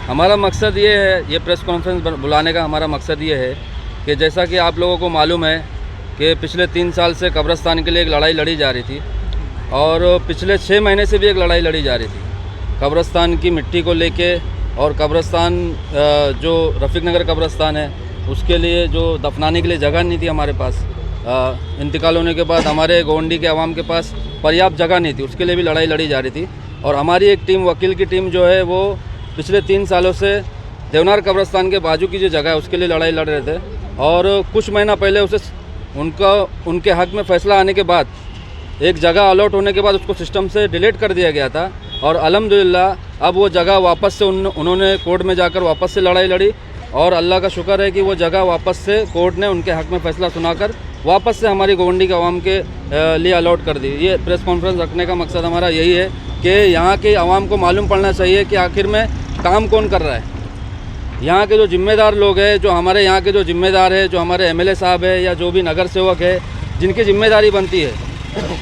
हमारा मकसद ये है, ये प्रेस कॉन्फ्रेंस बुलाने का हमारा मकसद ये है कि जैसा कि आप लोगों को मालूम है कि पिछले 3 साल से कब्रिस्तान के लिए एक लड़ाई लड़ी जा रही थी और पिछले 6 महीने से भी एक लड़ाई लड़ी जा रही थी कब्रिस्तान की मिट्टी को लेके। और कब्रिस्तान जो रफ़ीक नगर कब्रिस्तान है उसके लिए जो दफनाने के लिए जगह नहीं थी हमारे पास। इंतकाल होने के बाद हमारे गोवंडी के आवाम के पास पर्याप्त जगह नहीं थी, उसके लिए भी लड़ाई लड़ी जा रही थी। और हमारी एक टीम, वकील की टीम जो है वो पिछले 3 सालों से देवनार कब्रिस्तान के बाजू की जो जगह है उसके लिए लड़ाई लड़ रहे थे। और कुछ महीना पहले उसे उनके हक़ में फ़ैसला आने के बाद, एक जगह अलॉट होने के बाद उसको सिस्टम से डिलीट कर दिया गया था। और अल्हम्दुलिल्लाह अब वो जगह वापस से उन्होंने कोर्ट में जाकर वापस से लड़ाई लड़ी और अल्लाह का शुक्र है कि वो जगह वापस से कोर्ट ने उनके हक़ में फ़ैसला सुनाकर वापस से हमारी गोवंडी के आवाम के लिए अलॉट कर दी। ये प्रेस कॉन्फ्रेंस रखने का मकसद हमारा यही है कि यहाँ के आवाम को मालूम पड़ना चाहिए कि आखिर में काम कौन कर रहा है। यहाँ के जो ज़िम्मेदार लोग हैं, जो हमारे यहाँ के जो ज़िम्मेदार है, जो हमारे एमएलए साहब है या जो भी नगर सेवक है जिनकी ज़िम्मेदारी बनती है,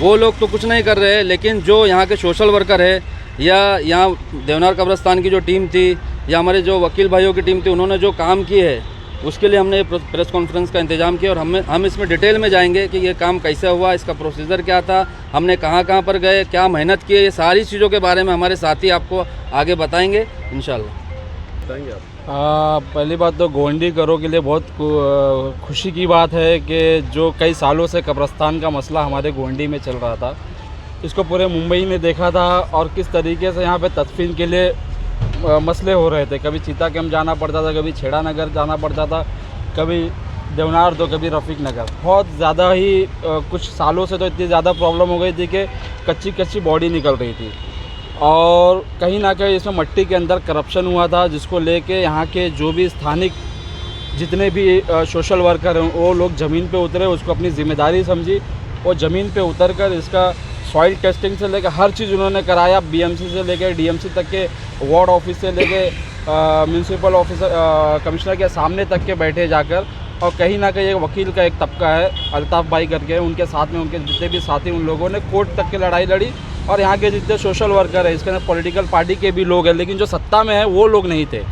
वो लोग तो कुछ नहीं कर रहे हैं। लेकिन जो यहाँ के सोशल वर्कर है या यहाँ देवनार कब्रिस्तान की जो टीम थी या हमारे जो वकील भाइयों की टीम थी, उन्होंने जो काम किए है उसके लिए हमने प्रेस कॉन्फ्रेंस का इंतज़ाम किया। और हम इसमें डिटेल में जाएंगे कि ये काम कैसे हुआ, इसका प्रोसीजर क्या था, हमने कहाँ पर गए, क्या मेहनत की है, ये सारी चीज़ों के बारे में हमारे साथी आपको आगे बताएंगे इंशाल्लाह। बताएंगे आप। पहली बात तो गोवंडी करो के लिए बहुत खुशी की बात है कि जो कई सालों से कब्रिस्तान का मसला हमारे गोवंडी में चल रहा था, इसको पूरे मुंबई ने देखा था और किस तरीके से यहाँ पे तदफीन के लिए मसले हो रहे थे। कभी चीता कैंप जाना पड़ता था, कभी छेड़ा नगर जाना पड़ता था, कभी देवनार तो कभी रफ़ीक नगर। बहुत ज़्यादा ही कुछ सालों से तो इतनी ज़्यादा प्रॉब्लम हो गई थी कि कच्ची बॉडी निकल रही थी और कहीं ना कहीं इसमें मिट्टी के अंदर करप्शन हुआ था, जिसको लेके यहाँ के जो भी स्थानिक जितने भी सोशल वर्कर हैं वो लोग ज़मीन पे उतरे, उसको अपनी ज़िम्मेदारी समझी और ज़मीन पे उतर कर इसका सॉइल टेस्टिंग से लेकर हर चीज़ उन्होंने कराया। बीएमसी से लेकर डीएमसी तक के, वार्ड ऑफिस से लेकर म्यूनसिपल ऑफिसर कमिश्नर के सामने तक के बैठे जाकर। और कहीं ना कहीं एक वकील का एक तबका है अल्ताफ़ भाई करके, उनके साथ में उनके जितने भी साथी उन लोगों ने कोर्ट तक की लड़ाई लड़ी। और यहाँ के जितने सोशल वर्कर है, इसके अंदर पॉलिटिकल पार्टी के भी लोग हैं, लेकिन जो सत्ता में है वो लोग नहीं थे।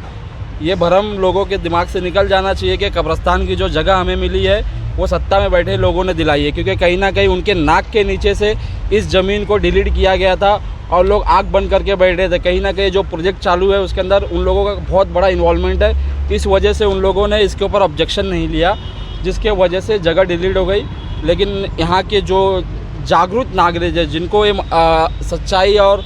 ये भ्रम लोगों के दिमाग से निकल जाना चाहिए कि कब्रिस्तान की जो जगह हमें मिली है वो सत्ता में बैठे लोगों ने दिलाई है, क्योंकि कहीं ना कहीं उनके नाक के नीचे से इस ज़मीन को डिलीट किया गया था और लोग आँख बंद करके बैठे थे। कहीं ना कहीं जो प्रोजेक्ट चालू है उसके अंदर उन लोगों का बहुत बड़ा इन्वॉल्वमेंट है, इस वजह से उन लोगों ने इसके ऊपर ऑब्जेक्शन नहीं लिया, जिसके वजह से जगह डिलीट हो गई। लेकिन यहाँ के जो जागरूक नागरिक है, जिनको ये सच्चाई और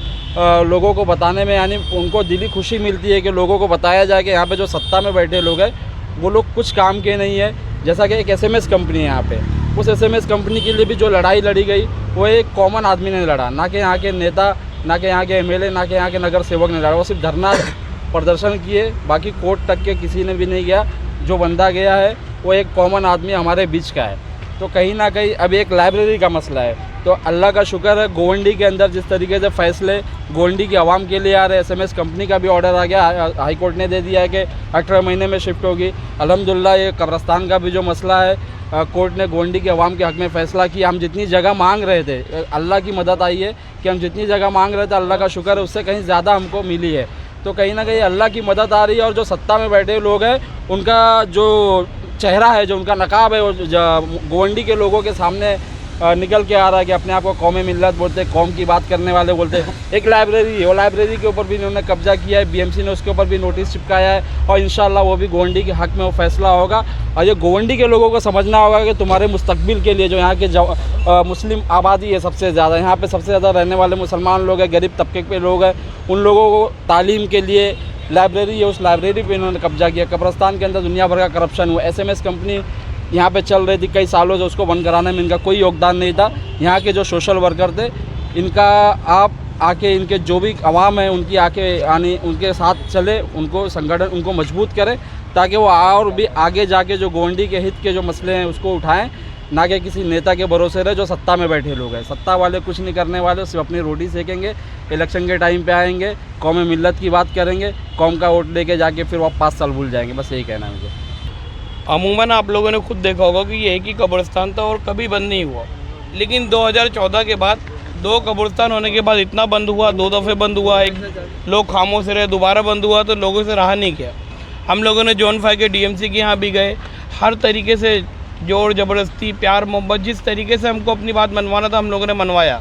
लोगों को बताने में यानी उनको दिली खुशी मिलती है कि लोगों को बताया जाए कि यहाँ पे जो सत्ता में बैठे लोग हैं वो लोग कुछ काम के नहीं है। जैसा कि एक एसएमएस कंपनी है यहाँ पे, उस एसएमएस कंपनी के लिए भी जो लड़ाई लड़ी गई वो एक कॉमन आदमी ने लड़ा, ना कि यहाँ के नेता, ना कि यहाँ के एमएलए, ना कि यहाँ के नगर सेवक ने लड़ा। वो सिर्फ धरना प्रदर्शन किए, बाकी कोर्ट तक के किसी ने भी नहीं गया। जो बंदा गया है वो एक कॉमन आदमी हमारे बीच का है। तो कहीं ना कहीं अभी एक लाइब्रेरी का मसला है, तो अल्लाह का शुक्र है गोवंडी के अंदर जिस तरीके से फ़ैसले गोवंडी की आवाम के लिए आ रहे हैं। एसएमएस कंपनी का भी ऑर्डर आ गया, हाई कोर्ट ने दे दिया है कि 18 महीने में शिफ्ट होगी। अल्हम्दुलिल्लाह ये कब्रिस्तान का भी जो मसला है कोर्ट ने गोवंडी के आवाम के हक़ में फ़ैसला किया। हम जितनी जगह मांग रहे थे, अल्लाह की मदद आई है कि हम जितनी जगह मांग रहे थे अल्लाह का शुक्र है उससे कहीं ज़्यादा हमको मिली है। तो कहीं ना कहीं अल्लाह की मदद आ रही है। और जो सत्ता में बैठे लोग हैं उनका जो चेहरा है, जो उनका नकाब है, वो गोवंडी के लोगों के सामने निकल के आ रहा है कि अपने आप को कौम मिल्लत बोलते, कौम की बात करने वाले बोलते। एक लाइब्रेरी है, वो लाइब्रेरी के ऊपर भी इन्होंने कब्जा किया है, बीएमसी ने उसके ऊपर भी नोटिस चिपकाया है और इंशाल्लाह वो भी गोवंडी के हक़ में वो फैसला होगा। और ये गोवंडी के लोगों को समझना होगा कि तुम्हारे मुस्तकबिल के लिए जो यहाँ के मुस्लिम आबादी है सबसे ज़्यादा, यहाँ पर सबसे ज़्यादा रहने वाले मुसलमान लोग हैं, गरीब तबके के लोग हैं, उन लोगों को तालीम के लिए लाइब्रेरी है, उस लाइब्रेरी पे इन्होंने कब्जा किया। कब्रिस्तान के अंदर दुनिया भर का करप्शन हुआ। एसएमएस कंपनी यहाँ पे चल रही थी कई सालों से, उसको बंद कराने में इनका कोई योगदान नहीं था। यहाँ के जो सोशल वर्कर थे इनका आप आके इनके जो भी आवाम है उनकी आके यानी उनके साथ चले, उनको संगठन उनको मजबूत करें ताकि वो और भी आगे जाके जो गोवंडी के हित के जो मसले हैं उसको उठाएं, ना कि किसी नेता के भरोसे रहे जो सत्ता में बैठे लोग हैं। सत्ता वाले कुछ नहीं करने वाले, सिर्फ अपनी रोटी सेकेंगे, इलेक्शन के टाइम पे आएंगे, कौम मिल्लत की बात करेंगे, कौम का वोट लेके जाके फिर वो 5 साल भूल जाएंगे। बस यही कहना है मुझे। अमूमन आप लोगों ने खुद देखा होगा कि ये एक ही कब्रिस्तान था और कभी बंद नहीं हुआ, लेकिन 2014 के बाद दो कब्रिस्तान होने के बाद इतना बंद हुआ, 2 दफ़े बंद हुआ, एक लोग खामोश रहे, दोबारा बंद हुआ तो लोगों से रहा नहीं गया। हम लोगों ने जोन 5 के डीएमसी के यहाँ भी गए, हर तरीके से जोर ज़बरदस्ती प्यार मोहब्बत जिस तरीके से हमको अपनी बात मनवाना था हम लोगों ने मनवाया।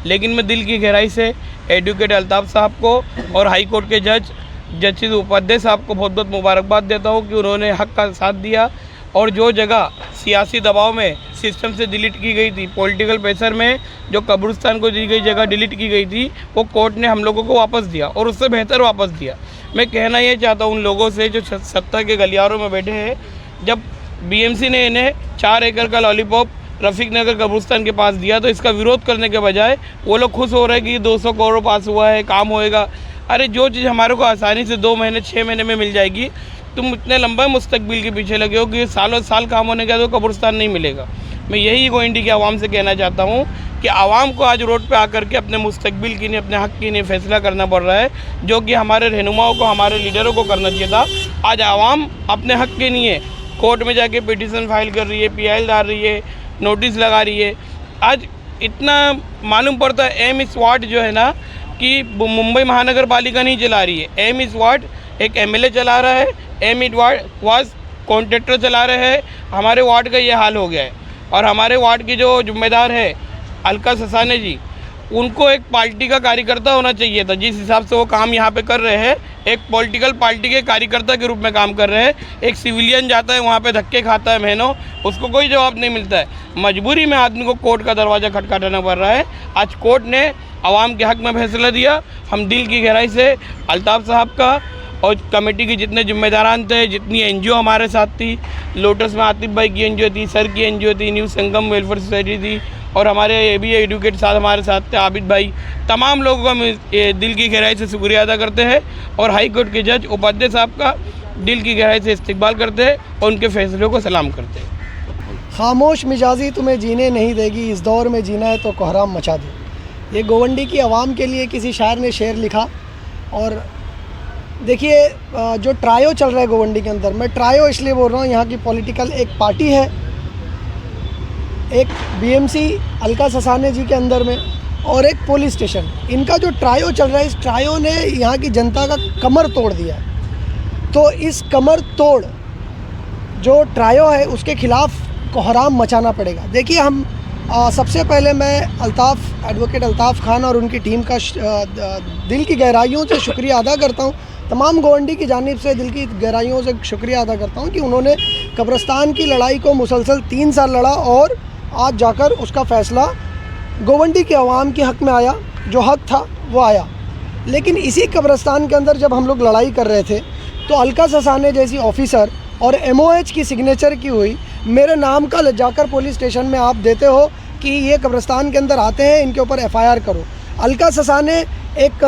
लेकिन मैं दिल की गहराई से एडवोकेट अल्ताफ़ साहब को और हाई कोर्ट के जस्टिस उपाध्याय साहब को बहुत बहुत मुबारकबाद देता हूँ कि उन्होंने हक़ का साथ दिया। और जो जगह सियासी दबाव में सिस्टम से डिलीट की गई थी, पॉलिटिकल प्रेशर में जो कब्रिस्तान को दी गई जगह डिलीट की गई थी, वो कोर्ट ने हम लोगों को वापस दिया और उससे बेहतर वापस दिया। मैं कहना ये चाहता हूँ उन लोगों से जो सत्ता के गलियारों में बैठे हैं, जब बीएमसी ने इन्हें 4 एकड़ का लॉलीपॉप रफ़ीक नगर कब्रिस्तान के पास दिया तो इसका विरोध करने के बजाय वो लोग खुश हो रहे हैं कि 200 करोड़ पास हुआ है, काम होएगा। अरे जो चीज़ हमारे को आसानी से 2 महीने 6 महीने में मिल जाएगी, तुम इतने लंबे मुस्तकबिल के पीछे लगे हो कि सालों साल काम होने का तो कब्रिस्तान नहीं मिलेगा। मैं यही गोइंडी की आवाम से कहना चाहता हूँ कि आवाम को आज रोड पे आकर के अपने मुस्तकबिल की नहीं, अपने हक़ की नहीं फैसला करना पड़ रहा है, जो कि हमारे रहनुमाओं को, हमारे लीडरों को करना चाहिए था। आज आवाम अपने हक़ के नहीं है, कोर्ट में जाके पिटीशन फाइल कर रही है, PIL डाल रही है, नोटिस लगा रही है। आज इतना मालूम पड़ता है एम स्क्वाड जो है ना कि मुंबई महानगर पालिका नहीं चला रही है, एम स्क्वाड एक MLA चला रहा है, एम वार्ड कॉन्ट्रैक्टर चला रहे हैं। हमारे वार्ड का ये हाल हो गया है। और हमारे वार्ड की जो जिम्मेदार है अलका ससाने जी, उनको एक पार्टी का कार्यकर्ता होना चाहिए था। जिस हिसाब से वो काम यहाँ पे कर रहे हैं, एक पॉलिटिकल पार्टी के कार्यकर्ता के रूप में काम कर रहे हैं। एक सिविलियन जाता है वहाँ पे धक्के खाता है महीनों, उसको कोई जवाब नहीं मिलता है। मजबूरी में आदमी को कोर्ट का दरवाज़ा खटखटाना पड़ रहा है। आज कोर्ट ने आवाम के हक़ में फैसला दिया। हम दिल की गहराई से अल्ताफ़ साहब का और कमेटी के जितने जिम्मेदारान थे, जितनी NGO हमारे साथ थी, लोटस में आतिफ भाई की NGO थी, सर की NGO थी, न्यू संगम वेलफेयर सोसाइटी थी, और हमारे ये भी एडवोकेट साहब हमारे साथ थे, आबिद भाई, तमाम लोगों का हम दिल की गहराई से शुक्रिया अदा करते हैं। और हाई कोर्ट के जज उपाध्याय साहब का दिल की गहराई से इस्तकबाल करते हैं और उनके फैसलों को सलाम करते हैं। खामोश मिजाजी तुम्हें जीने नहीं देगी, इस दौर में जीना है तो कोहराम मचा दो। ये गोवंडी की आवाम के लिए किसी शायर ने शेर लिखा। और देखिए जो ट्रायो चल रहा है गोवंडी के अंदर, मैं ट्रायो इसलिए बोल रहा हूँ, यहाँ की पॉलिटिकल एक पार्टी है, एक BMC अलका ससाने जी के अंदर में, और एक पुलिस स्टेशन। इनका जो ट्रायो चल रहा है, इस ट्रायो ने यहाँ की जनता का कमर तोड़ दिया है। तो इस कमर तोड़ जो ट्रायो है उसके ख़िलाफ़ कोहराम मचाना पड़ेगा। देखिए हम सबसे पहले मैं एडवोकेट अल्ताफ़ खान और उनकी टीम का दिल की गहराइयों से शुक्रिया अदा करता हूँ। तमाम गोवंडी की जानिब से दिल की गहराइयों से शुक्रिया अदा करता हूँ कि उन्होंने कब्रिस्तान की लड़ाई को मुसलसल 3 साल लड़ा और आज जाकर उसका फ़ैसला गोवंडी के अवाम के हक़ में आया। जो हक़ था वो आया। लेकिन इसी कब्रिस्तान के अंदर जब हम लोग लड़ाई कर रहे थे तो अलका ससाने जैसी ऑफ़िसर और MOH की सिग्नेचर की हुई मेरे नाम का जाकर पुलिस स्टेशन में आप देते हो कि ये कब्रिस्तान के अंदर आते हैं, इनके ऊपर FIR करो। अलका ससाने एक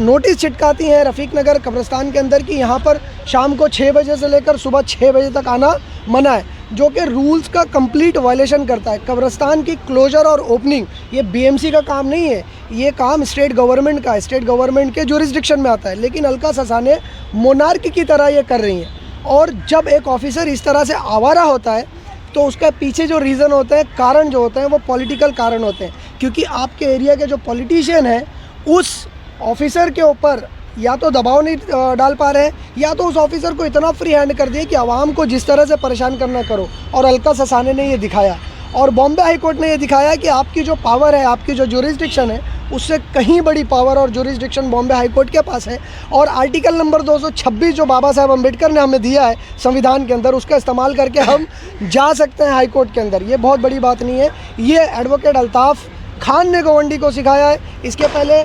नोटिस चिटकाती हैं रफ़ीक नगर कब्रिस्तान के अंदर कि यहाँ पर शाम को 6 बजे से लेकर सुबह 6 बजे तक आना मना है, जो कि रूल्स का कंप्लीट वायलेशन करता है। कब्रिस्तान की क्लोजर और ओपनिंग ये BMC का काम नहीं है, ये काम स्टेट गवर्नमेंट का है, स्टेट गवर्नमेंट के जुरिस्डिक्शन में आता है। लेकिन अलका ससाने मोनार्क की तरह ये कर रही हैं। और जब एक ऑफिसर इस तरह से आवारा होता है तो उसका पीछे जो रीज़न होते हैं, कारण जो होते हैं, वो पॉलिटिकल कारण होते हैं। क्योंकि आपके एरिया के जो पॉलिटिशियन हैं उस ऑफिसर के ऊपर या तो दबाव नहीं डाल पा रहे हैं, या तो उस ऑफिसर को इतना फ्री हैंड कर दिया कि आवाम को जिस तरह से परेशान करना करो। और अलका ससाने ने ये दिखाया, और बॉम्बे हाई कोर्ट ने ये दिखाया कि आपकी जो पावर है, आपकी जो जुरिस्डिक्शन है, उससे कहीं बड़ी पावर और जुरिस्डिक्शन बॉम्बे हाई कोर्ट के पास है। और आर्टिकल नंबर 226 जो बाबा साहब अम्बेडकर ने हमें दिया है संविधान के अंदर, उसका इस्तेमाल करके हम जा सकते हैं हाई कोर्ट के अंदर। ये बहुत बड़ी बात नहीं है, ये एडवोकेट अल्ताफ़ खान ने गोवंडी को सिखाया है। इसके पहले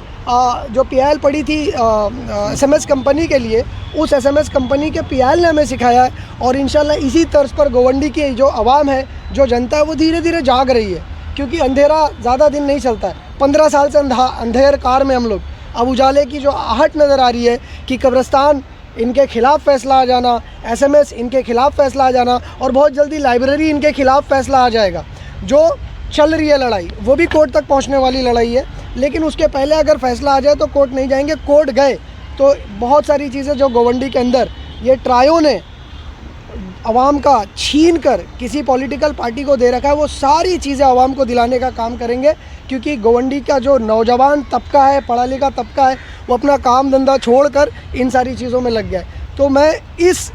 जो PIL पड़ी थी SMS कंपनी के लिए, उस SMS कंपनी के PIL ने हमें सिखाया है। और इंशाल्लाह इसी तर्ज पर गोवंडी की जो आवाम है, जो जनता है, वो धीरे धीरे जाग रही है। क्योंकि अंधेरा ज़्यादा दिन नहीं चलता है। 15 साल से अंधेर कार में हम लोग, अब उजाले की जो आहट नज़र आ रही है कि कब्रिस्तान इनके ख़िलाफ़ फ़ैसला आ जाना, SMS इनके ख़िलाफ़ फ़ैसला आ जाना, और बहुत जल्दी लाइब्रेरी इनके ख़िलाफ़ फ़ैसला आ जाएगा। जो चल रही है लड़ाई, वो भी कोर्ट तक पहुंचने वाली लड़ाई है। लेकिन उसके पहले अगर फ़ैसला आ जाए तो कोर्ट नहीं जाएंगे। कोर्ट गए तो बहुत सारी चीज़ें जो गोवंडी के अंदर ये ट्रायो ने आवाम का छीन कर किसी पॉलिटिकल पार्टी को दे रखा है, वो सारी चीज़ें आवाम को दिलाने का काम करेंगे। क्योंकि गोवंडी का जो नौजवान तबका है, पढ़ा लिखा तबका है, वो अपना काम धंधा छोड़कर इन सारी चीज़ों में लग गया है। तो मैं इस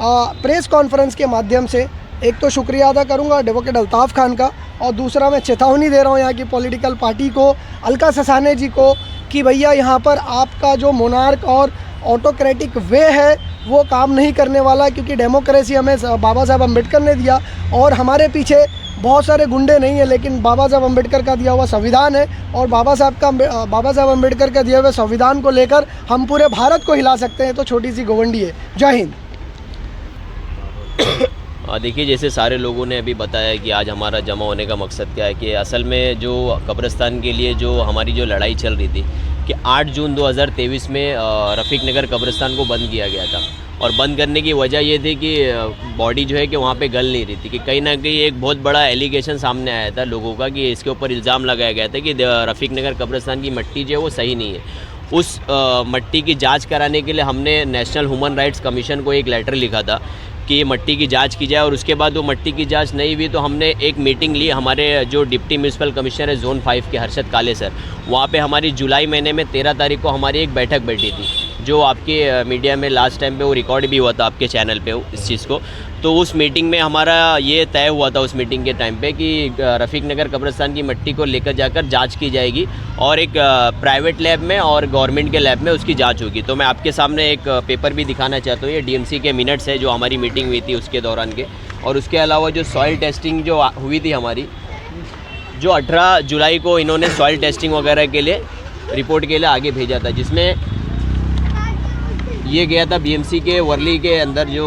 प्रेस कॉन्फ्रेंस के माध्यम से एक तो शुक्रिया अदा करूंगा एडवोकेट अल्ताफ़ खान का, और दूसरा मैं चेतावनी दे रहा हूं यहाँ की पॉलिटिकल पार्टी को, अलका ससाने जी को, कि भैया यहाँ पर आपका जो मोनार्क और ऑटोक्रेटिक वे है वो काम नहीं करने वाला। क्योंकि डेमोक्रेसी हमें बाबा साहब अम्बेडकर ने दिया, और हमारे पीछे बहुत सारे गुंडे नहीं हैं, लेकिन बाबा साहब अम्बेडकर का दिया हुआ संविधान है, और बाबा साहब अम्बेडकर का दिए हुए संविधान को लेकर हम पूरे भारत को हिला सकते हैं। तो छोटी सी गोवंडी है। जय हिंद। देखिए, जैसे सारे लोगों ने अभी बताया कि आज हमारा जमा होने का मकसद क्या है, कि असल में जो कब्रिस्तान के लिए जो हमारी जो लड़ाई चल रही थी कि 8 जून 2023 में रफ़ीक नगर कब्रिस्तान को बंद किया गया था, और बंद करने की वजह ये थी कि बॉडी जो है कि वहाँ पे गल नहीं रही थी, कि कहीं ना कहीं एक बहुत बड़ा एलिगेशन सामने आया था लोगों का, कि इसके ऊपर इल्ज़ाम लगाया गया था कि रफ़ीक नगर कब्रिस्तान की मिट्टी जो है वो सही नहीं है। उस मिट्टी की जाँच कराने के लिए हमने नेशनल ह्यूमन राइट्स कमीशन को एक लेटर लिखा था कि ये मिट्टी की जांच की जाए, और उसके बाद वो मिट्टी की जांच नहीं हुई तो हमने एक मीटिंग ली। हमारे जो डिप्टी म्यूनसिपल कमिश्नर है जोन 5 के हर्षद काले सर, वहाँ पे हमारी जुलाई महीने में 13 तारीख को हमारी एक बैठक बैठी थी, जो आपके मीडिया में लास्ट टाइम पे वो रिकॉर्ड भी हुआ था आपके चैनल पे इस चीज़ को। तो उस मीटिंग में हमारा ये तय हुआ था उस मीटिंग के टाइम पे कि रफ़ीक नगर कब्रिस्तान की मिट्टी को लेकर जाकर जांच की जाएगी, और एक प्राइवेट लैब में और गवर्नमेंट के लैब में उसकी जांच होगी। तो मैं आपके सामने एक पेपर भी दिखाना चाहता हूँ, ये डीएमसी के मिनट्स है जो हमारी मीटिंग हुई थी उसके दौरान के। और उसके अलावा जो सॉइल टेस्टिंग जो हुई थी हमारी, जो 18 जुलाई को इन्होंने सॉइल टेस्टिंग वगैरह के लिए रिपोर्ट के लिए आगे भेजा था, जिसमें ये गया था बीएमसी के वर्ली के अंदर जो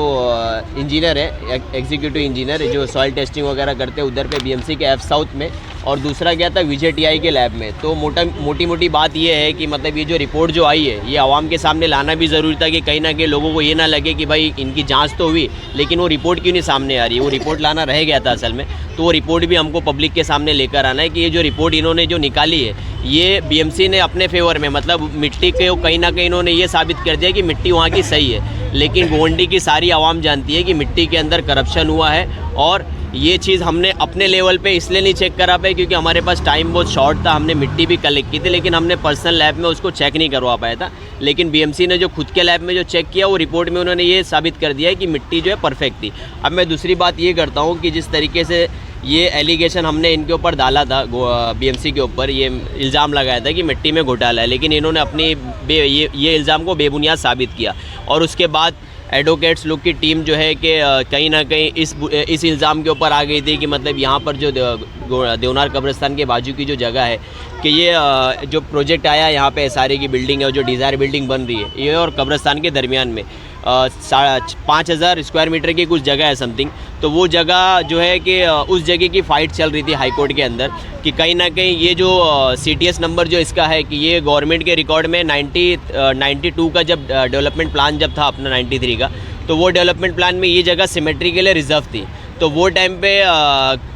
इंजीनियर है, एग्जीक्यूटिव इंजीनियर जो सॉइल टेस्टिंग वगैरह करते हैं उधर पे बीएमसी के एफ साउथ में, और दूसरा गया था विजेटीआई के लैब में। तो मोटी बात ये है कि मतलब ये जो रिपोर्ट जो आई है ये आवाम के सामने लाना भी ज़रूरी था, कि कहीं ना कहीं लोगों को ये ना लगे कि भाई इनकी जांच तो हुई लेकिन वो रिपोर्ट क्यों नहीं सामने आ रही है। वो रिपोर्ट लाना रह गया था असल में, तो वो रिपोर्ट भी हमको पब्लिक के सामने लेकर आना है कि ये जो रिपोर्ट इन्होंने जो निकाली है ये बीएमसी ने अपने फेवर में, मतलब मिट्टी के कहीं ना कहीं इन्होंने ये साबित कर दिया कि मिट्टी वहाँ की सही है, लेकिन गोवंडी की सारी आवाम जानती है कि मिट्टी के अंदर करप्शन हुआ है। और ये चीज़ हमने अपने लेवल पे इसलिए नहीं चेक करा पाए क्योंकि हमारे पास टाइम बहुत शॉर्ट था, हमने मिट्टी भी कलेक्ट की थी, लेकिन हमने पर्सनल लैब में उसको चेक नहीं करवा पाया था। लेकिन बीएमसी ने जो खुद के लैब में जो चेक किया वो रिपोर्ट में उन्होंने ये साबित कर दिया है कि मिट्टी जो है परफेक्ट थी। अब मैं दूसरी बात ये करता हूँ कि जिस तरीके से ये एलिगेशन हमने इनके ऊपर डाला था, बीएमसी के ऊपर ये इल्ज़ाम लगाया था कि मिट्टी में घोटाला है, लेकिन इन्होंने अपनी ये इल्ज़ाम को बेबुनियाद साबित किया। और उसके बाद एडवोकेट्स लोग की टीम जो है कि कहीं ना कहीं इस इल्ज़ाम के ऊपर आ गई थी कि मतलब यहाँ पर जो देवनार कब्रिस्तान के बाजू की जो जगह है कि ये जो प्रोजेक्ट आया है यहाँ पे एसआरए की बिल्डिंग है और जो डिज़ायर बिल्डिंग बन रही है ये और कब्रिस्तान के दरमियान में 5000 स्क्वायर मीटर की कुछ जगह है समथिंग। तो वो जगह जो है कि उस जगह की फ़ाइट चल रही थी हाई कोर्ट के अंदर कि कहीं ना कहीं ये जो CTS नंबर जो इसका है कि ये गवर्नमेंट के रिकॉर्ड में 92 का जब डेवलपमेंट प्लान जब था अपना 93 का, तो वो डेवलपमेंट प्लान में ये जगह सिमेट्री के लिए रिजर्व थी। तो वो टाइम पे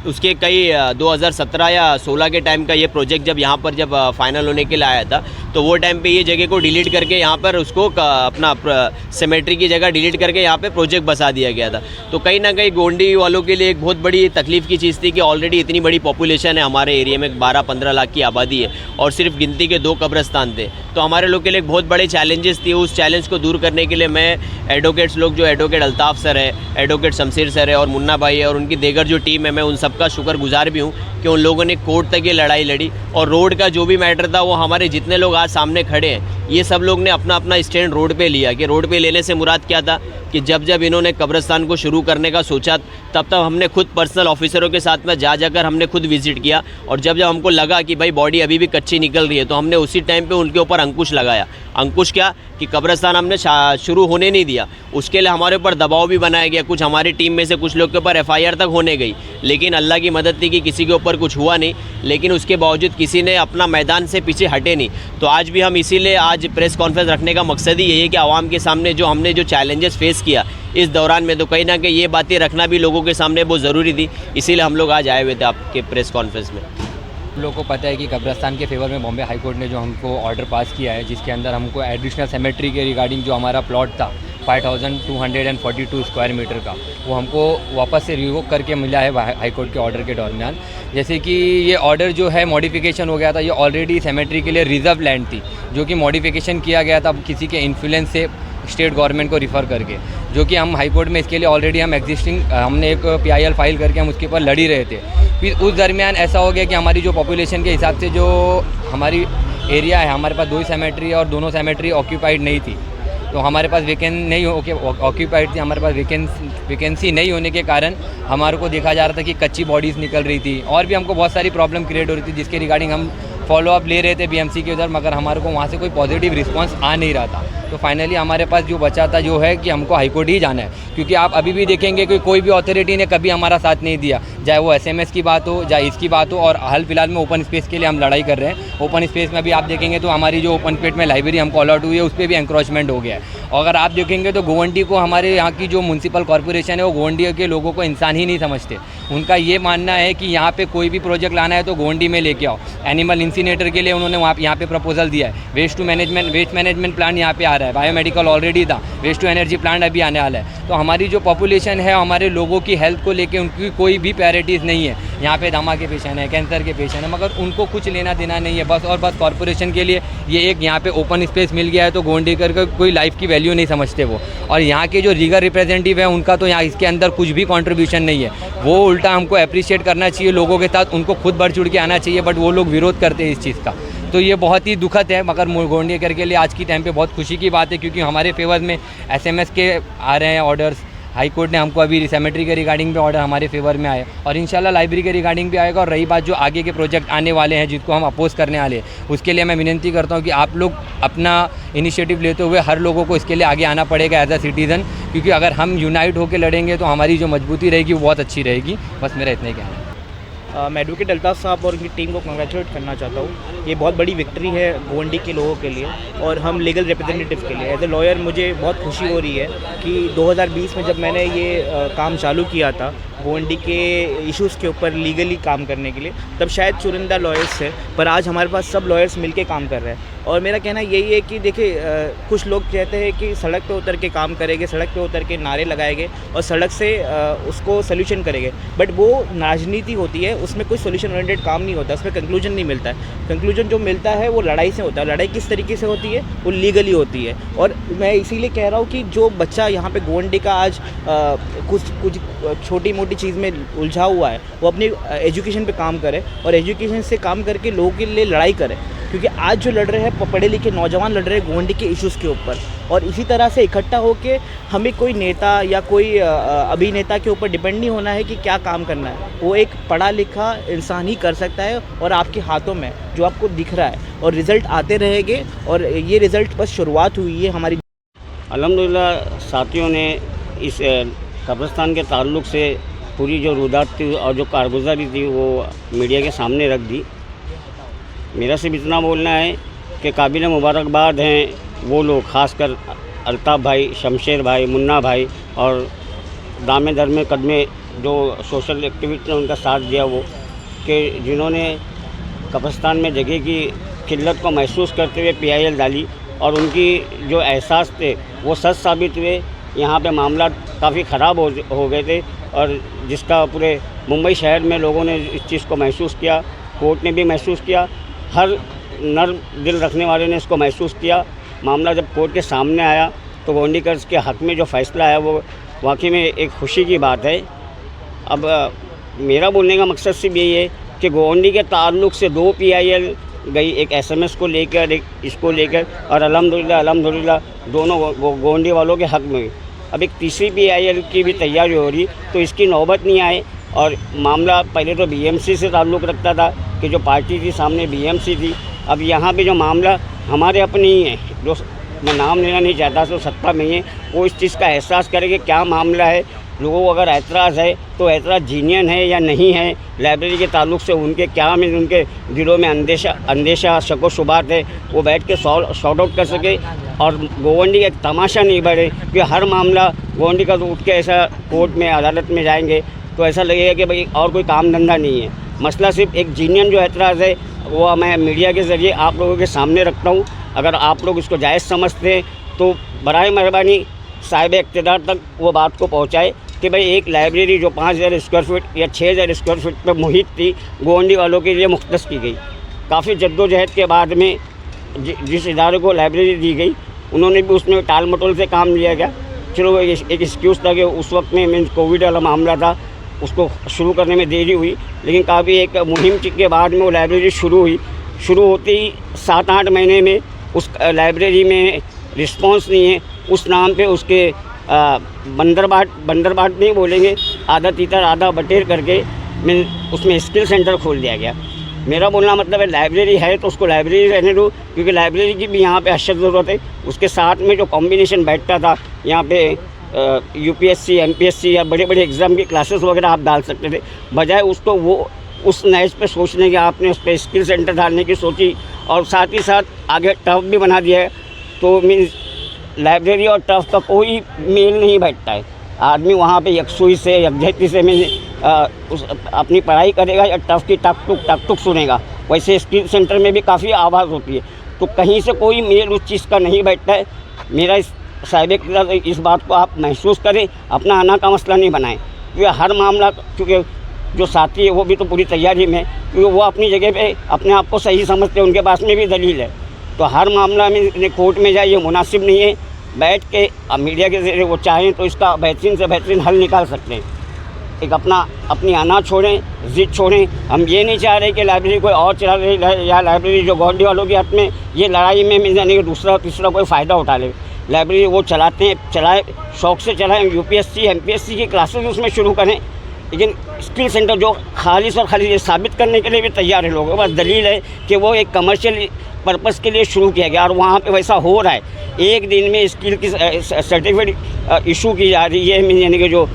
उसके कई 2017 या 16 के टाइम का ये प्रोजेक्ट जब यहाँ पर जब फाइनल होने के लिए आया था, तो वो टाइम पे ये जगह को डिलीट करके यहाँ पर उसको अपना सिमेट्री की जगह डिलीट करके यहाँ पे प्रोजेक्ट बसा दिया गया था। तो कहीं ना कहीं गोंडी वालों के लिए एक बहुत बड़ी तकलीफ़ की चीज़ थी कि ऑलरेडी इतनी बड़ी पॉपुलेशन है हमारे एरिया में, 12-15 लाख की आबादी है और सिर्फ गिनती के 2 कब्रिस्तान थे। तो हमारे लोग के लिए एक बहुत बड़े चैलेंजेस थी। उस चैलेंज को दूर करने के लिए मैं एडवोकेट्स लोग जो एडवोकेट अल्ताफ़ सर है, एडवोकेट शमशीर सर है और मुन्ना भाई है और उनकी देगर जो टीम है, मैं उन सबका शुक्रगुजार भी हूँ कि उन लोगों ने कोर्ट तक ये लड़ाई लड़ी और रोड का जो भी मैटर था वो हमारे जितने लोग आज सामने खड़े हैं ये सब लोग ने अपना अपना स्टैंड रोड पे लिया। कि रोड पे लेने से मुराद क्या था कि जब इन्होंने कब्रिस्तान को शुरू करने का सोचा तब हमने खुद पर्सनल ऑफिसरों के साथ में जाकर हमने खुद विजिट किया और जब हमको लगा कि भाई बॉडी अभी भी कच्ची निकल रही है तो हमने उसी टाइम पे उनके ऊपर अंकुश लगाया। अंकुश क्या कि कब्रिस्तान हमने शुरू होने नहीं दिया, उसके लिए हमारे ऊपर दबाव भी बनाया गया। कुछ हमारी टीम में से कुछ लोग के ऊपर FIR तक होने गई, लेकिन अल्लाह की मदद थी कि किसी के ऊपर कुछ हुआ नहीं, लेकिन उसके बावजूद किसी ने अपना मैदान से पीछे हटे नहीं। तो आज भी हम इसीलिए आज प्रेस कॉन्फ्रेंस रखने का मकसद ही यही है कि आवाम के सामने जो हमने जो चैलेंजेस फेस किया इस दौरान में, तो कहीं ना कहीं ये बातें रखना भी लोगों के सामने बहुत ज़रूरी थी, इसीलिए हम लोग आज आए हुए थे आपके प्रेस कॉन्फ्रेंस में। हम लोग को पता है कि कब्रिस्तान के फेवर में बॉम्बे हाई कोर्ट ने जो हमको ऑर्डर पास किया है जिसके अंदर हमको एडिशनल सेमेट्री के रिगार्डिंग जो हमारा प्लॉट था 5242 स्क्वायर मीटर का, वो हमको वापस से रिवोक करके मिला है हाई कोर्ट के ऑर्डर के दरमियान। जैसे कि ये ऑर्डर जो है मॉडिफिकेशन हो गया था, ये ऑलरेडी सेमेट्री के लिए रिजर्व लैंड थी, जो कि मॉडिफिकेशन किया गया था किसी के इन्फ्लुएंस से स्टेट गवर्नमेंट को रिफ़र करके, जो कि हम हाई कोर्ट में इसके लिए ऑलरेडी हमने एक PIL फाइल करके हम उसके ऊपर लड़ ही रहे थे। फिर उस दरमियान ऐसा हो गया कि हमारी जो पॉपुलेशन के हिसाब से जो हमारी एरिया है, हमारे पास 2 सेमेट्री और दोनों सेमेट्री ऑक्यूपाइड नहीं थी, तो हमारे पास ऑक्यूपाइड थी, हमारे पास वैकेंसी नहीं होने के कारण हमारे को देखा जा रहा था कि कच्ची बॉडीज़ निकल रही थी और भी हमको बहुत सारी प्रॉब्लम क्रिएट हो रही थी, जिसके रिगार्डिंग हम फॉलोअप ले रहे थे BMC के उधर, मगर हमारे को वहाँ से कोई पॉजिटिव रिस्पांस आ नहीं रहा था। तो फाइनली हमारे पास जो बचा था जो है कि हमको हाई कोर्ट ही जाना है, क्योंकि आप अभी भी देखेंगे कि कोई भी अथॉरिटी ने कभी हमारा साथ नहीं दिया, चाहे वो SMS की बात हो, चाहे इसकी बात हो। और हाल फिलहाल में ओपन स्पेस के लिए हम लड़ाई कर रहे हैं। ओपन स्पेस में भी आप देखेंगे तो हमारी जो ओपन स्पेस में लाइब्रेरी हमको अलॉट हुई है, उस पर भी एंक्रोचमेंट हो गया है। और अगर आप देखेंगे तो गोवंडी को, हमारे यहाँ की जो म्यूनसिपल कॉर्पोरेशन है, वो गोवंडी के लोगों को इंसान ही नहीं समझते। उनका ये मानना है कि यहाँ पे कोई भी प्रोजेक्ट लाना है तो गोवंडी में लेके आओ। एनिमल इंसिनेटर के लिए उन्होंने यहाँ पे प्रपोजल दिया है, वेस्ट मैनेजमेंट प्लांट यहाँ पे आ रहा है, बायोमेडिकल ऑलरेडी था, वेस्ट टू एनर्जी प्लांट अभी आने वाला है। तो हमारी जो पॉपुलेशन है, हमारे लोगों की हेल्थ को लेके उनकी कोई भी प्रायोरिटीज़ नहीं है। यहाँ पे दमा के पेशेंट है, कैंसर के पेशेंट है, मगर उनको कुछ लेना देना नहीं है। बस और बस कॉर्पोरेशन के लिए ये एक यहाँ पे ओपन स्पेस मिल गया है, तो गोवंडीकर का कोई लाइफ की वैल्यू नहीं समझते वो। और यहाँ के जो रीगल रिप्रेजेंटेटिव है, उनका तो यहाँ इसके अंदर कुछ भी कंट्रीब्यूशन नहीं है। वो उल्टा हमको अप्रिशिएट करना चाहिए लोगों के साथ, उनको खुद बढ़ चढ़ के आना चाहिए, बट वो लोग विरोध करते हैं इस चीज़ का। तो ये बहुत ही दुखद है, मगर गोवंडीकर के लिए आज की टाइम पे बहुत खुशी की बात है, क्योंकि हमारे फेवर में SMS के आ रहे हैं ऑर्डर्स। हाई कोर्ट ने हमको अभी सेमेट्री के रिगार्डिंग पे ऑर्डर हमारे फेवर में आए, और इंशाल्लाह लाइब्रेरी के रिगार्डिंग भी आएगा। और रही बात जो आगे के प्रोजेक्ट आने वाले हैं जिसको हम अपोज करने वाले हैं, उसके लिए मैं विनती करता हूँ कि आप लोग अपना इनिशिएटिव लेते हुए हर लोगों को इसके लिए आगे आना पड़ेगा एज अ सिटीज़न, क्योंकि अगर हम यूनाइट होकर लड़ेंगे तो हमारी जो मजबूती रहेगी वो बहुत अच्छी रहेगी। बस मेरा इतना ही कहना है। मैं एडवोकेट अल्ताफ़ साहब और उनकी टीम को कंग्रेचुलेट करना चाहता हूँ। ये बहुत बड़ी विक्ट्री है गोवंडी के लोगों के लिए और हम लीगल रिप्रेजेंटेटिव के लिए। एज ए लॉयर मुझे बहुत खुशी हो रही है कि 2020 में जब मैंने ये काम चालू किया था गोवंडी के इश्यूज़ के ऊपर लीगली काम करने के लिए, तब शायद चुनिंदा लॉयर्स थे, पर आज हमारे पास सब लॉयर्स मिलके काम कर रहे हैं। और मेरा कहना यही है कि देखिए, कुछ लोग कहते हैं कि सड़क पे उतर के काम करेंगे, सड़क पे उतर के नारे लगाएंगे और सड़क से उसको सोल्यूशन करेंगे, बट वो राजनीति होती है, उसमें कोई सोल्यूशन ओरिएंटेड काम नहीं होता, उसमें कंक्लूजन नहीं मिलता है। कंक्लूजन जो मिलता है वो लड़ाई से होता है। लड़ाई किस तरीके से होती है? वो लीगली होती है। और मैं इसीलिए कह रहा हूँ कि जो बच्चा यहाँ पे गोवंडी का आज कुछ छोटी मोटी चीज़ में उलझा हुआ है, वो अपनी एजुकेशन पे काम करे और एजुकेशन से काम करके लोगों के लिए लड़ाई करे, क्योंकि आज जो लड़ रहे हैं पढ़े लिखे नौजवान लड़ रहे हैं गोवंडी के इश्यूज़ के ऊपर। और इसी तरह से इकट्ठा होकर हमें कोई नेता या कोई अभिनेता के ऊपर डिपेंड नहीं होना है कि क्या काम करना है। वो एक पढ़ा लिखा इंसान ही कर सकता है और आपके हाथों में जो आपको दिख रहा है, और रिज़ल्ट आते रहेंगे। और ये रिज़ल्ट बस शुरुआत हुई है हमारी। अल्हम्दुलिल्लाह साथियों ने इस कब्रिस्तान के ताल्लुक़ से पूरी जो रुदात थी और जो कारगुजारी थी वो मीडिया के सामने रख दी। मेरा सिर्फ इतना बोलना है कि काबिल मुबारकबाद हैं वो लोग, ख़ासकर अल्ताफ़ भाई, शमशेर भाई, मुन्ना भाई और दामे दरमे कदमे जो सोशल एक्टिविटी ने उनका साथ दिया, वो कि जिन्होंने कब्रिस्तान में जगह की किल्लत को महसूस करते हुए PIL डाली और उनकी जो एहसास थे वो सच साबित हुए। यहाँ पे मामला काफ़ी ख़राब हो गए थे और जिसका पूरे मुंबई शहर में लोगों ने इस चीज़ को महसूस किया, कोर्ट ने भी महसूस किया, हर नर्म दिल रखने वाले ने इसको महसूस किया। मामला जब कोर्ट के सामने आया तो गोवंडीकर के हक़ में जो फ़ैसला है वो वाकई में एक खुशी की बात है। अब मेरा बोलने का मकसद सिर्फ यही है कि गोवंडी के ताल्लुक़ से 2 PIL गई, एक SMS को लेकर, एक इसको लेकर, और अल्हम्दुलिल्लाह दोनों गोवंडी वालों के हक़ में हुई। अब एक तीसरी PIL की भी तैयारी हो रही, तो इसकी नौबत नहीं आए। और मामला पहले तो BMC से ताल्लुक़ रखता था कि जो पार्टी थी सामने BMC थी। अब यहाँ पे जो मामला हमारे अपने ही है, जो मैं नाम लेना नहीं चाहता, तो सत्ता में है, वो इस चीज़ का एहसास करे कि क्या मामला है। लोगों को अगर एतराज़ है तो एतराज़ जीनियन है या नहीं है, लाइब्रेरी के ताल्लुक़ से उनके क्या में उनके दिलों में अंदेशा शक व शुबात है, वो बैठ के सॉर्ट आउट कर सके और गोवंडी एक तमाशा नहीं बढ़े कि हर मामला गोवंडी का तो उठ के ऐसा कोर्ट में अदालत में जाएंगे तो ऐसा लगेगा कि भाई और कोई काम धंधा नहीं है। मसला सिर्फ एक जीनियन जो एतराज़ है वो मैं मीडिया के ज़रिए आप लोगों के सामने रखता हूँ। अगर आप लोग इसको जायज़ समझते हैं तो बराए मेहरबानी साहिब इक़्तिदार तक वो बात को पहुँचाए कि भाई एक लाइब्रेरी जो 5000 स्क्वायर फीट या 6000 स्क्वायर फीट पर मुहित थी, गोवंडी वालों के लिए मुख्तस की गई। काफ़ी जद्दोजहद के बाद में जिस इदारे को लाइब्रेरी दी गई, उन्होंने भी उसमें टाल मटोल से काम लिया गया। चलो एक एक्सक्यूज़ था कि उस वक्त में मीन्स कोविड वाला मामला था, उसको शुरू करने में देरी हुई, लेकिन काफ़ी एक मुहिम के बाद में वो लाइब्रेरी शुरू हुई। शुरू होते ही 7-8 महीने में उस लाइब्रेरी में रिस्पांस नहीं है। उस नाम पे उसके बंदरबाट नहीं बोलेंगे, आधा तीतर आधा बटेर करके उसमें स्किल सेंटर खोल दिया गया। मेरा बोलना मतलब है लाइब्रेरी है तो उसको लाइब्रेरी रहने दो, क्योंकि लाइब्रेरी की भी यहाँ पे अशद ज़रूरत है। उसके साथ में जो कॉम्बिनेशन बैठता था यहाँ पे यूपीएससी, एमपीएससी या बड़े बड़े एग्ज़ाम की क्लासेस वगैरह आप डाल सकते थे, बजाय उसको वो उस नैज पे सोचने के आपने उस पर स्किल सेंटर डालने की सोची, और साथ ही साथ आगे टर्फ भी बना दिया है। तो मीन्स लाइब्रेरी और टर्फ का कोई मेल नहीं बैठता है। आदमी वहाँ पे यकसुई से यकजहती से अपनी पढ़ाई करेगा या टर्फ की टक टुक सुनेगा। वैसे स्किल सेंटर में भी काफ़ी आवाज़ होती है, तो कहीं से कोई मेल उस चीज़ का नहीं बैठता है। मेरा साहिब इस बात को आप महसूस करें, अपना आना का मसला नहीं बनाएं, क्योंकि हर मामला, क्योंकि जो साथी है वो भी तो पूरी तैयारी में, क्योंकि वो अपनी जगह पे अपने आप को सही समझते हैं, उनके पास में भी दलील है। तो हर मामला में कोर्ट में जाए ये मुनासिब नहीं है। बैठ के मीडिया के ज़रिए वो चाहें तो इसका बेहतरीन से बेहतरीन हल निकाल सकते हैं। एक अपनी आना छोड़ें, ज़िद छोड़ें। हम ये नहीं चाह रहे कि लाइब्रेरी कोई और चला रही या लाइब्रेरी जो गोवंडी वालों के हाथ में ये लड़ाई में यानी कि दूसरा तीसरा कोई फ़ायदा उठा ले। लाइब्रेरी वो चलाते हैं, चलाए, शौक़ से चलाएं। यूपीएससी एमपीएससी की क्लासेस उसमें शुरू करें, लेकिन स्किल सेंटर जो खालिस और खाली ये साबित करने के लिए भी तैयार है लोगों के पास दलील है कि वो एक कमर्शियल पर्पस के लिए शुरू किया गया, और वहाँ पे वैसा हो रहा है। एक दिन में स्किल की सर्टिफिकेट इशू की जा रही है, यानी कि जो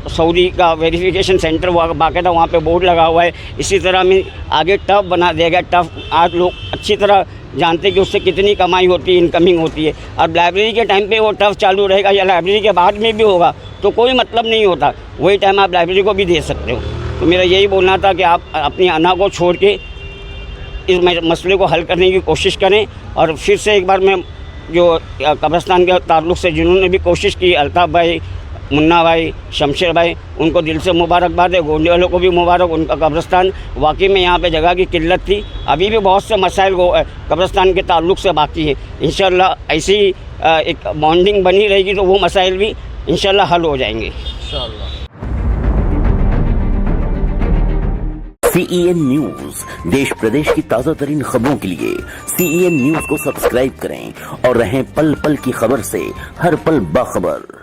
सऊदी का वेरिफिकेशन सेंटर बाकायदा वहाँ पे बोर्ड लगा हुआ है। इसी तरह में आगे टफ बना दिया गया। टफ आज लोग अच्छी तरह जानते हैं कि उससे कितनी कमाई होती है, इनकमिंग होती है। अब लाइब्रेरी के टाइम पे वो टफ चालू रहेगा या लाइब्रेरी के बाद में भी होगा तो कोई मतलब नहीं होता, वही टाइम आप लाइब्रेरी को भी दे सकते हो। तो मेरा यही बोलना था कि आप अपनी अना को छोड़ के इस मसले को हल करने की कोशिश करें। और फिर से एक बार मैं जो कब्रिस्तान के ताल्लुक़ से जिन्होंने भी कोशिश की, अल्ताफ़ भाई, मुन्ना भाई, शमशेर भाई, उनको दिल से मुबारकबाद है। गोवंडी वालों को भी मुबारक। उनका कब्रिस्तान वाकई में यहाँ पे जगह की किल्लत थी। अभी भी बहुत से मसाइल कब्रिस्तान के ताल्लुक़ से बाकी है। इंशाअल्लाह ऐसी एक बॉन्डिंग बनी रहेगी तो वो मसाइल भी इंशाअल्लाह हल हो जाएंगे। CEN न्यूज, देश प्रदेश की ताज़ा तरीन खबरों के लिए CEN न्यूज को सब्सक्राइब करें और रहें पल पल की खबर से हर पल बाखबर।